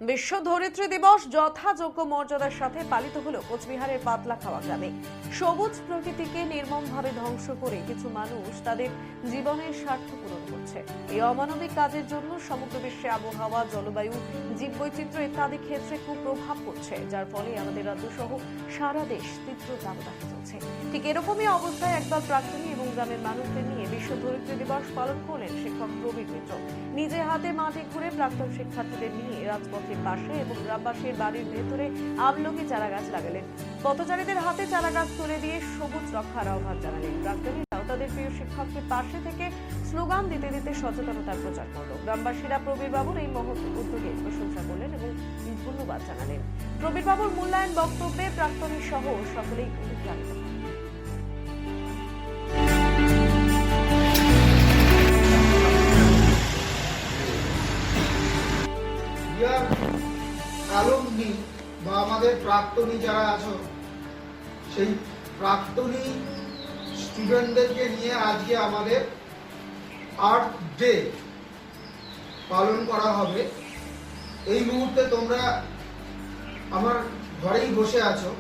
বিশ্ব ধরিত্রী দিবস যথাযোগ্য মর্যাদার সাথে পালিত হলো কোচবিহারের পাতলাখাওয়া গ্রামে। সবুজ প্রকৃতিকে নির্মমভাবে ধ্বংস করে কিছু মানুষ তাদের জীবনের স্বার্থ পূরণ করছে। এই অমানবিক কাজের জন্য সমগ্র বিশ্বে আবহাওয়া, জলবায়ু, জীববৈচিত্র্য ইত্যাদি ক্ষেত্রে খুব প্রভাব পড়ছে, যার ফলে আমাদের রাজ্য সহ সারা দেশ তীব্র দাবদাহ চলছে। ঠিক এরকমই অবস্থায় একদল প্রাক্তনী এবং গ্রামের মানুষদের নিয়ে বিশ্ব ধরিত্রী দিবস পালন করলেন শিক্ষক প্রবীর মিত্র। নিজে হাতে মাঠে ঘুরে প্রাক্তন শিক্ষার্থীদের নিয়ে রাজপথের পাশে এবং গ্রামবাসীর বাড়ির ভেতরে আমলকি চারা গাছ লাগালেন। পথচারীদের হাতে চারা গাছ তুলে দিয়ে সবুজ রক্ষার আহ্বান জানালেন। প্রাক্তনীরাও তাদের প্রিয় শিক্ষককে পাশে থেকে স্লোগান দিতে দিতে সচেতনতার প্রচার করল। গ্রামবাসীরা প্রবীর বাবুর এই মহৎ উদ্যোগে প্রশংসা করলেন এবং ধন্যবাদ জানালেন। প্রবীর বাবুর মূল্যায়ন বক্তব্যে প্রাক্তনী সহ সকলেই অনুপ্রাণিত হন। অ্যালুমনি বা আমাদের প্রাক্তনী যারা আছো, সেই প্রাক্তনী স্টুডেন্টদেরকে নিয়ে আজকে আমাদের আর্থ ডে পালন করা হবে। এই মুহূর্তে তোমরা আমার ঘরেই বসে আছো।